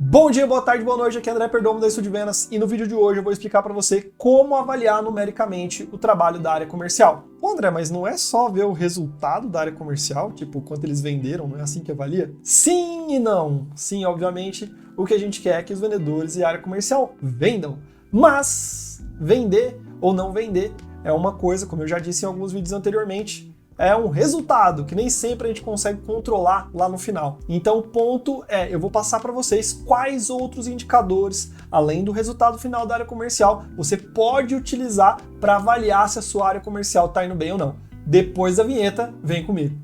Bom dia, boa tarde, boa noite, aqui é André Perdomo da Estúdio Vendas e no vídeo de hoje eu vou explicar para você como avaliar numericamente o trabalho da área comercial. Pô, André, mas não é só ver o resultado da área comercial, tipo, quanto eles venderam, não é assim que avalia? Sim e não. Sim, obviamente, o que a gente quer é que os vendedores e a área comercial vendam, mas vender ou não vender é uma coisa, como eu já disse em alguns vídeos anteriormente, é um resultado que nem sempre a gente consegue controlar lá no final. Então o ponto é, eu vou passar para vocês quais outros indicadores, além do resultado final da área comercial, você pode utilizar para avaliar se a sua área comercial está indo bem ou não. Depois da vinheta, vem comigo.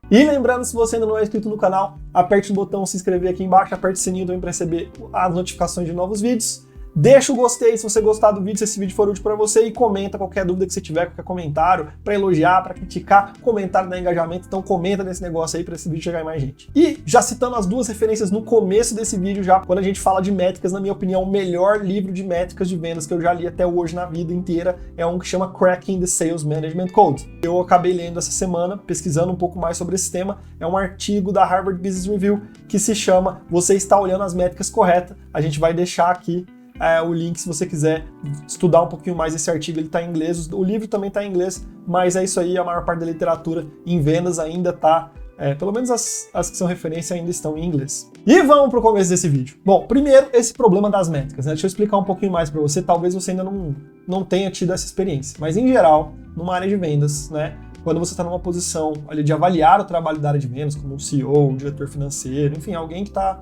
E lembrando, se você ainda não é inscrito no canal, aperte o botão se inscrever aqui embaixo, aperte o sininho também para receber as notificações de novos vídeos. Deixa o gostei se você gostar do vídeo, se esse vídeo for útil para você, e comenta qualquer dúvida que você tiver, qualquer comentário, para elogiar, para criticar, comentário da engajamento, então comenta nesse negócio aí para esse vídeo chegar em mais gente. E já citando as duas referências no começo desse vídeo, já quando a gente fala de métricas, na minha opinião, o melhor livro de métricas de vendas que eu já li até hoje na vida inteira é um que chama Cracking the Sales Management Code. Eu acabei lendo essa semana, pesquisando um pouco mais sobre esse tema, é um artigo da Harvard Business Review que se chama Você está olhando as métricas corretas. A gente vai deixar aqui o link se você quiser estudar um pouquinho mais esse artigo, ele está em inglês, o livro também está em inglês, mas é isso aí, a maior parte da literatura em vendas ainda está, pelo menos as que são referência ainda estão em inglês. E vamos para o começo desse vídeo. Bom, primeiro, esse problema das métricas, né? Deixa eu explicar um pouquinho mais para você, talvez você ainda não tenha tido essa experiência, mas em geral, numa área de vendas, né? Quando você está numa posição ali de avaliar o trabalho da área de vendas, como um CEO, um diretor financeiro, enfim, alguém que está,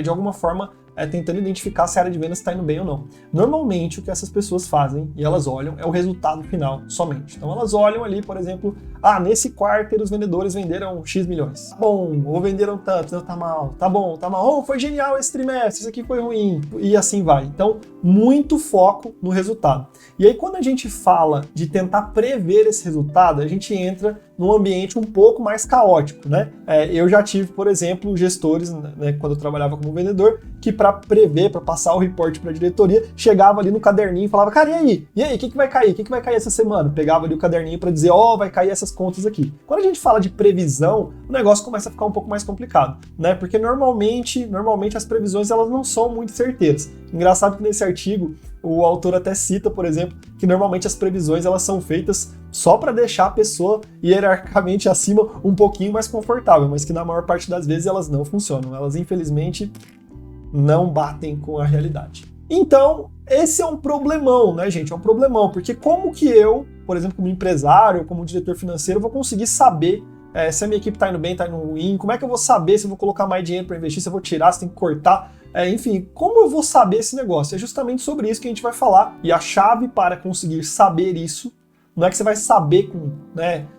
de alguma forma, tentando identificar se a área de vendas está indo bem ou não. Normalmente, o que essas pessoas fazem, e elas olham, é o resultado final somente. Então, elas olham ali, por exemplo, nesse quarto os vendedores venderam X milhões. Tá bom, ou venderam tanto, não, tá mal, tá bom, oh, foi genial esse trimestre, isso aqui foi ruim, e assim vai. Então, muito foco no resultado. E aí, quando a gente fala de tentar prever esse resultado, a gente entra num ambiente um pouco mais caótico, né? Eu já tive, por exemplo, gestores, né, quando eu trabalhava como vendedor, que para prever, para passar o reporte para a diretoria, chegava ali no caderninho e falava, cara, e aí, o que vai cair? O que vai cair essa semana? Pegava ali o caderninho para dizer, vai cair essas contas aqui. Quando a gente fala de previsão, o negócio começa a ficar um pouco mais complicado, né? Porque normalmente as previsões elas não são muito certeiras. Engraçado que nesse artigo, o autor até cita, por exemplo, que normalmente as previsões elas são feitas só para deixar a pessoa hierarquicamente acima um pouquinho mais confortável, mas que na maior parte das vezes elas não funcionam. Elas, infelizmente, não batem com a realidade. Então, esse é um problemão, né, gente? É um problemão, porque como que eu, por exemplo, como empresário, como diretor financeiro, vou conseguir saber se a minha equipe está indo bem, está indo ruim? Como é que eu vou saber se eu vou colocar mais dinheiro para investir, se eu vou tirar, se tem que cortar? Enfim, como eu vou saber esse negócio? É justamente sobre isso que a gente vai falar. E a chave para conseguir saber isso, não é que você vai saber com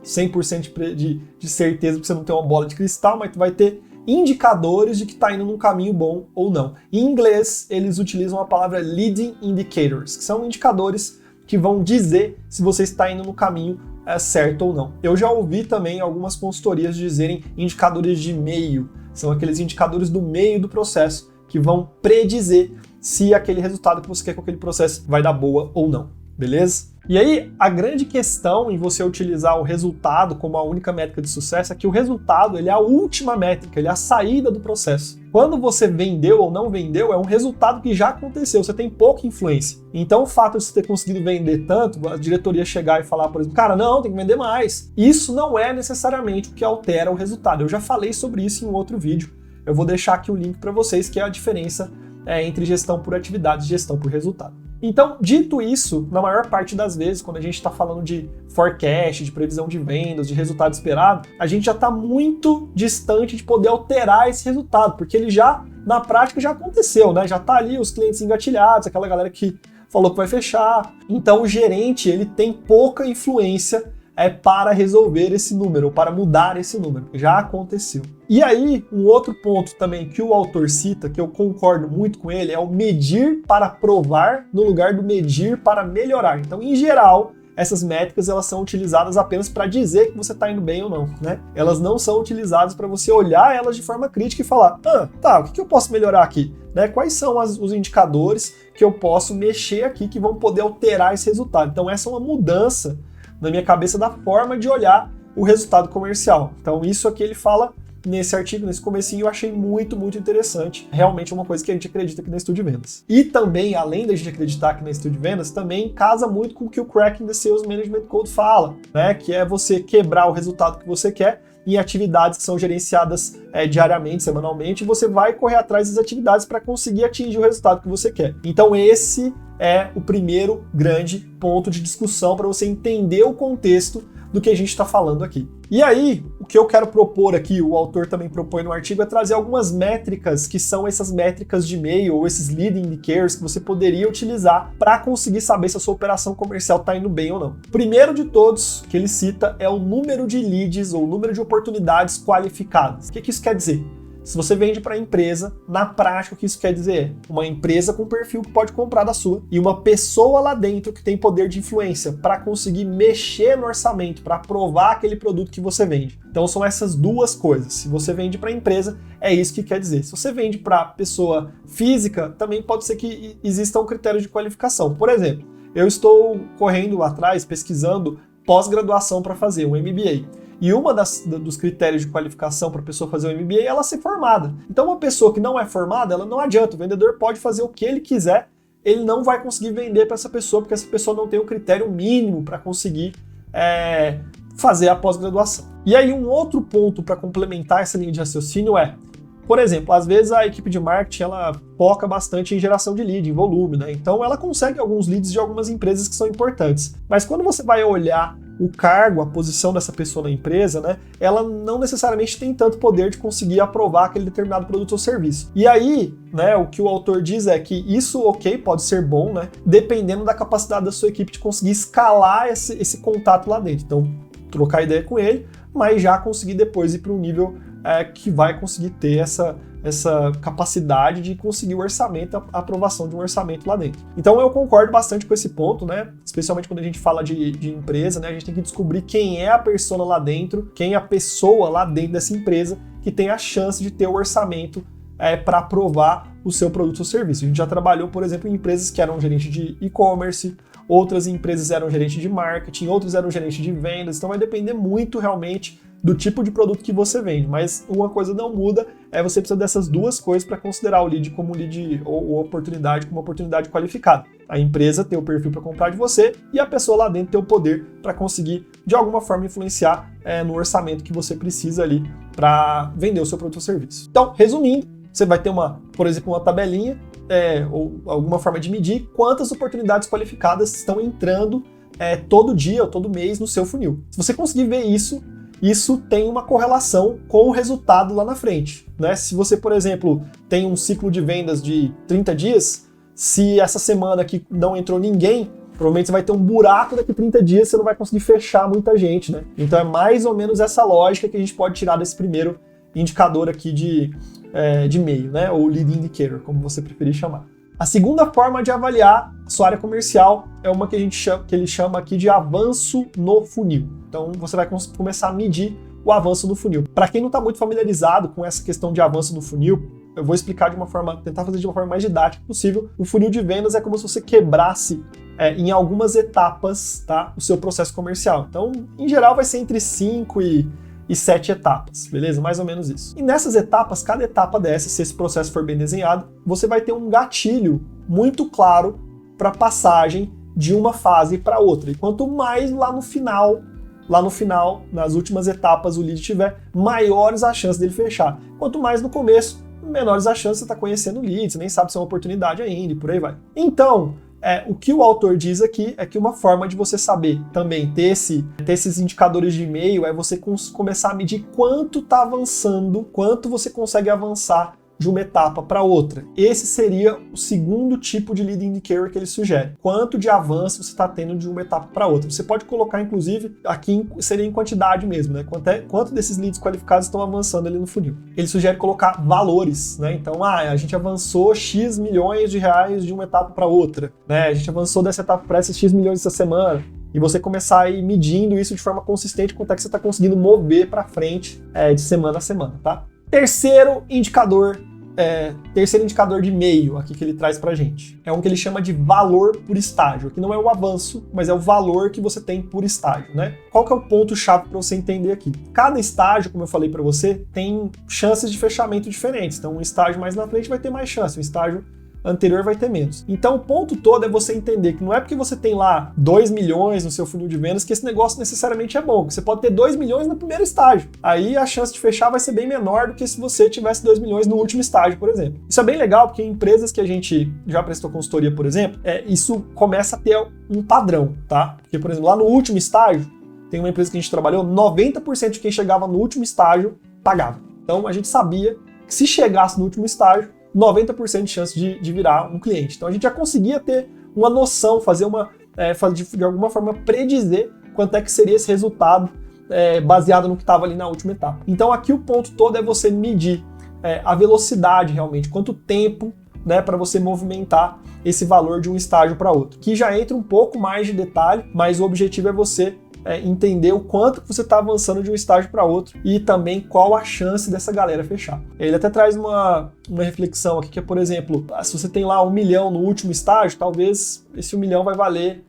100% de certeza, porque você não tem uma bola de cristal, mas tu vai ter indicadores de que está indo num caminho bom ou não. Em inglês, eles utilizam a palavra leading indicators, que são indicadores que vão dizer se você está indo no caminho certo ou não. Eu já ouvi também algumas consultorias dizerem indicadores de meio, são aqueles indicadores do meio do processo, que vão predizer se aquele resultado que você quer com aquele processo vai dar boa ou não, beleza? E aí, a grande questão em você utilizar o resultado como a única métrica de sucesso é que o resultado ele é a última métrica, ele é a saída do processo. Quando você vendeu ou não vendeu, é um resultado que já aconteceu, você tem pouca influência. Então, o fato de você ter conseguido vender tanto, a diretoria chegar e falar, por exemplo, cara, não, tem que vender mais. Isso não é necessariamente o que altera o resultado. Eu já falei sobre isso em um outro vídeo. Eu vou deixar aqui o link para vocês, que é a diferença entre gestão por atividade e gestão por resultado. Então, dito isso, na maior parte das vezes, quando a gente está falando de forecast, de previsão de vendas, de resultado esperado, a gente já está muito distante de poder alterar esse resultado, porque ele já, na prática, já aconteceu, né? Já está ali os clientes engatilhados, aquela galera que falou que vai fechar. Então, o gerente, ele tem pouca influência para resolver esse número, ou para mudar esse número. Já aconteceu. E aí, um outro ponto também que o autor cita, que eu concordo muito com ele, é o medir para provar no lugar do medir para melhorar. Então, em geral, essas métricas elas são utilizadas apenas para dizer que você está indo bem ou não, né? Elas não são utilizadas para você olhar elas de forma crítica e falar, tá, o que eu posso melhorar aqui? Né? Quais são os indicadores que eu posso mexer aqui que vão poder alterar esse resultado? Então, essa é uma mudança na minha cabeça da forma de olhar o resultado comercial. Então isso aqui ele fala nesse artigo, nesse comecinho, eu achei muito interessante. Realmente é uma coisa que a gente acredita aqui na Estúdio de Vendas. E também, além da gente acreditar aqui na Estúdio de Vendas, também casa muito com o que o Cracking the Sales Management Code fala, né? Que é você quebrar o resultado que você quer em atividades que são gerenciadas diariamente, semanalmente, e você vai correr atrás das atividades para conseguir atingir o resultado que você quer. Então esse é o primeiro grande ponto de discussão para você entender o contexto do que a gente está falando aqui. E aí, o que eu quero propor aqui, o autor também propõe no artigo, é trazer algumas métricas que são essas métricas de e-mail ou esses leading indicators que você poderia utilizar para conseguir saber se a sua operação comercial está indo bem ou não. O primeiro de todos que ele cita é o número de leads ou número de oportunidades qualificadas. O que isso quer dizer? Se você vende para a empresa, na prática o que isso quer dizer é uma empresa com perfil que pode comprar da sua e uma pessoa lá dentro que tem poder de influência para conseguir mexer no orçamento, para aprovar aquele produto que você vende. Então são essas duas coisas. Se você vende para a empresa, é isso que quer dizer. Se você vende para pessoa física, também pode ser que exista um critério de qualificação. Por exemplo, eu estou correndo atrás, pesquisando pós-graduação para fazer, um MBA. E uma dos critérios de qualificação para a pessoa fazer o MBA é ela ser formada. Então uma pessoa que não é formada, ela não adianta. O vendedor pode fazer o que ele quiser, ele não vai conseguir vender para essa pessoa, porque essa pessoa não tem o critério mínimo para conseguir fazer a pós-graduação. E aí um outro ponto para complementar essa linha de raciocínio é, por exemplo, às vezes a equipe de marketing ela foca bastante em geração de lead, em volume, né? Então ela consegue alguns leads de algumas empresas que são importantes. Mas quando você vai olhar o cargo, a posição dessa pessoa na empresa, né, ela não necessariamente tem tanto poder de conseguir aprovar aquele determinado produto ou serviço. E aí, né, o que o autor diz é que isso, ok, pode ser bom, né, dependendo da capacidade da sua equipe de conseguir escalar esse contato lá dentro. Então, trocar ideia com ele, mas já conseguir depois ir para um nível que vai conseguir ter essa capacidade de conseguir o orçamento, a aprovação de um orçamento lá dentro. Então eu concordo bastante com esse ponto, né? Especialmente quando a gente fala de empresa, né? A gente tem que descobrir quem é a persona lá dentro, quem é a pessoa lá dentro dessa empresa que tem a chance de ter o orçamento para aprovar o seu produto ou serviço. A gente já trabalhou, por exemplo, em empresas que eram gerente de e-commerce, outras empresas eram gerente de marketing, outras eram gerente de vendas, então vai depender muito realmente do tipo de produto que você vende, mas uma coisa não muda, você precisa dessas duas coisas para considerar o lead como lead ou oportunidade como oportunidade qualificada. A empresa ter o perfil para comprar de você e a pessoa lá dentro ter o poder para conseguir, de alguma forma, influenciar no orçamento que você precisa ali para vender o seu produto ou serviço. Então, resumindo, você vai ter por exemplo, uma tabelinha ou alguma forma de medir quantas oportunidades qualificadas estão entrando todo dia ou todo mês no seu funil. Se você conseguir ver isso tem uma correlação com o resultado lá na frente, né? Se você, por exemplo, tem um ciclo de vendas de 30 dias, se essa semana aqui não entrou ninguém, provavelmente você vai ter um buraco daqui a 30 dias, você não vai conseguir fechar muita gente, né? Então é mais ou menos essa lógica que a gente pode tirar desse primeiro indicador aqui de e-mail, né? Ou lead indicator, como você preferir chamar. A segunda forma de avaliar a sua área comercial é uma que ele chama aqui de avanço no funil. Então você vai começar a medir o avanço no funil. Para quem não está muito familiarizado com essa questão de avanço no funil, eu vou explicar tentar fazer de uma forma mais didática possível. O funil de vendas é como se você quebrasse em algumas etapas, tá, o seu processo comercial. Então, em geral, vai ser entre 5 e 7 etapas, beleza? Mais ou menos isso. E nessas etapas, cada etapa dessa, se esse processo for bem desenhado, você vai ter um gatilho muito claro para passagem de uma fase para outra. E quanto mais lá no final, nas últimas etapas o lead tiver, maiores as chances dele fechar. Quanto mais no começo, menores as chances de você estar conhecendo o lead, você nem sabe se é uma oportunidade ainda e por aí vai. Então, o que o autor diz aqui é que uma forma de você saber também ter esses indicadores de e-mail é você começar a medir quanto está avançando, quanto você consegue avançar de uma etapa para outra. Esse seria o segundo tipo de lead indicator que ele sugere. Quanto de avanço você está tendo de uma etapa para outra. Você pode colocar, inclusive, aqui seria em quantidade mesmo, né? Quanto desses leads qualificados estão avançando ali no funil. Ele sugere colocar valores, né? Então, a gente avançou X milhões de reais de uma etapa para outra, né? A gente avançou dessa etapa para essa X milhões essa semana. E você começar a ir medindo isso de forma consistente, quanto é que você está conseguindo mover para frente de semana a semana, tá? Terceiro indicador terceiro indicador de meio aqui que ele traz pra gente. É um que ele chama de valor por estágio, que não é o avanço, mas é o valor que você tem por estágio, né? Qual que é o ponto-chave para você entender aqui? Cada estágio, como eu falei para você, tem chances de fechamento diferentes. Então, um estágio mais na frente vai ter mais chance, um estágio anterior vai ter menos. Então o ponto todo é você entender que não é porque você tem lá 2 milhões no seu funil de vendas que esse negócio necessariamente é bom. Você pode ter 2 milhões no primeiro estágio. Aí a chance de fechar vai ser bem menor do que se você tivesse 2 milhões no último estágio, por exemplo. Isso é bem legal porque em empresas que a gente já prestou consultoria, por exemplo, isso começa a ter um padrão, tá? Porque, por exemplo, lá no último estágio, tem uma empresa que a gente trabalhou, 90% de quem chegava no último estágio pagava. Então a gente sabia que se chegasse no último estágio, 90% de chance de virar um cliente. Então a gente já conseguia ter uma noção, fazer de alguma forma predizer quanto é que seria esse resultado baseado no que estava ali na última etapa. Então aqui o ponto todo é você medir a velocidade realmente, quanto tempo, né, para você movimentar esse valor de um estágio para outro. Que já entra um pouco mais de detalhe, mas o objetivo é você entender o quanto você está avançando de um estágio para outro e também qual a chance dessa galera fechar. Ele até traz uma reflexão aqui que é, por exemplo, se você tem lá 1 milhão no último estágio, talvez esse 1 milhão vai valer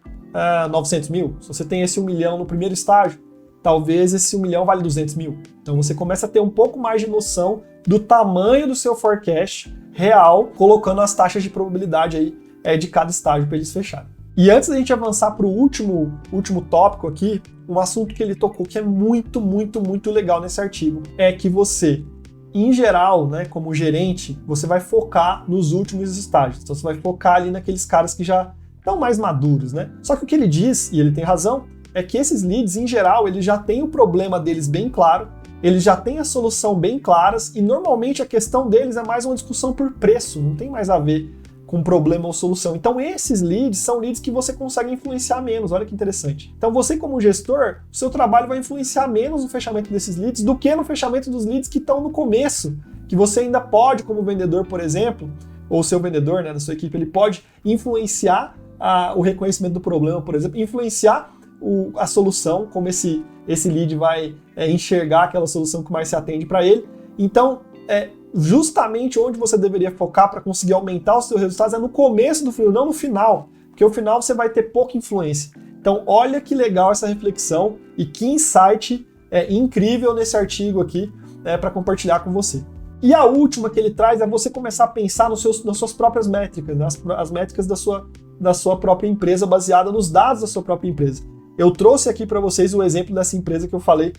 900 mil. Se você tem esse 1 milhão no primeiro estágio, talvez esse 1 milhão vale 200 mil. Então você começa a ter um pouco mais de noção do tamanho do seu forecast real, colocando as taxas de probabilidade aí de cada estágio para eles fecharem. E antes da gente avançar para o último tópico aqui, um assunto que ele tocou que é muito, muito, muito legal nesse artigo é que você, em geral, né, como gerente, você vai focar nos últimos estágios. Então você vai focar ali naqueles caras que já estão mais maduros, né? Só que o que ele diz, e ele tem razão, é que esses leads, em geral, eles já têm o problema deles bem claro, eles já têm a solução bem claras e normalmente a questão deles é mais uma discussão por preço, não tem mais a ver com problema ou solução. Então esses leads são leads que você consegue influenciar menos, olha que interessante. Então você como gestor, o seu trabalho vai influenciar menos no fechamento desses leads do que no fechamento dos leads que estão no começo, que você ainda pode, como vendedor, por exemplo, ou seu vendedor, né, da sua equipe, ele pode influenciar o reconhecimento do problema, por exemplo, influenciar a solução, como esse lead vai enxergar aquela solução que mais se atende para ele. Então, justamente onde você deveria focar para conseguir aumentar os seus resultados é no começo do funil, não no final, porque no final você vai ter pouca influência. Então olha que legal essa reflexão e que insight incrível nesse artigo aqui para compartilhar com você. E a última que ele traz é você começar a pensar nas suas próprias métricas, né? As métricas da sua própria empresa, baseada nos dados da sua própria empresa. Eu trouxe aqui para vocês o exemplo dessa empresa que eu falei,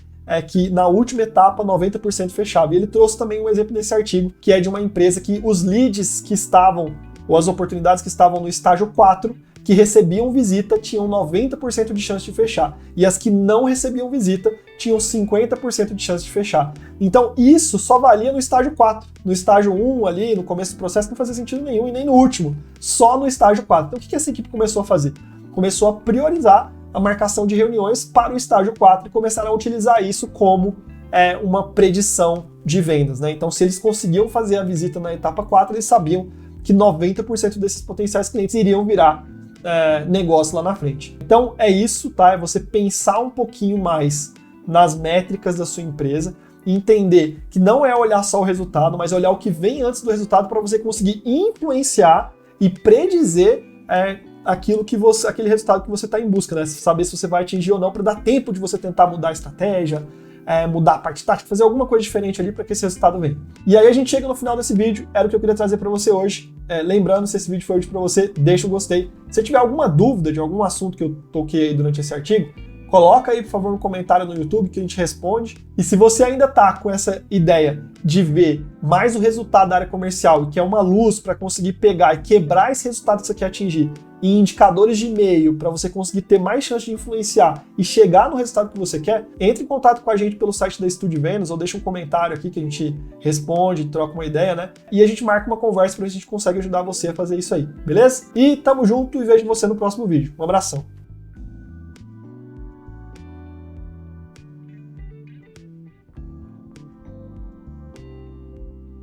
que na última etapa 90% fechava. E ele trouxe também um exemplo nesse artigo, que é de uma empresa que os leads que estavam, ou as oportunidades que estavam no estágio 4, que recebiam visita, tinham 90% de chance de fechar. E as que não recebiam visita, tinham 50% de chance de fechar. Então isso só valia no estágio 4. No estágio 1 ali, no começo do processo, não fazia sentido nenhum, e nem no último. Só no estágio 4. Então o que essa equipe começou a fazer? Começou a priorizar a marcação de reuniões para o estágio 4 e começaram a utilizar isso como uma predição de vendas, né? Então, se eles conseguiam fazer a visita na etapa 4, eles sabiam que 90% desses potenciais clientes iriam virar negócio lá na frente. Então, é isso, tá? É você pensar um pouquinho mais nas métricas da sua empresa e entender que não é olhar só o resultado, mas olhar o que vem antes do resultado para você conseguir influenciar e predizer aquele resultado que você está em busca, né? Saber se você vai atingir ou não, para dar tempo de você tentar mudar a estratégia, mudar a parte tática, fazer alguma coisa diferente ali para que esse resultado venha. E aí a gente chega no final desse vídeo, era o que eu queria trazer para você hoje. Lembrando, se esse vídeo foi útil para você, deixa um gostei. Se tiver alguma dúvida de algum assunto que eu toquei aí durante esse artigo, coloca aí, por favor, no comentário no YouTube que a gente responde. E se você ainda tá com essa ideia de ver mais o resultado da área comercial e que é uma luz para conseguir pegar e quebrar esse resultado que você quer atingir em indicadores de e-mail para você conseguir ter mais chance de influenciar e chegar no resultado que você quer, entre em contato com a gente pelo site da Estúdio Vendas ou deixa um comentário aqui que a gente responde, troca uma ideia, né? E a gente marca uma conversa para a gente consegue ajudar você a fazer isso aí, beleza? E tamo junto e vejo você no próximo vídeo. Um abração.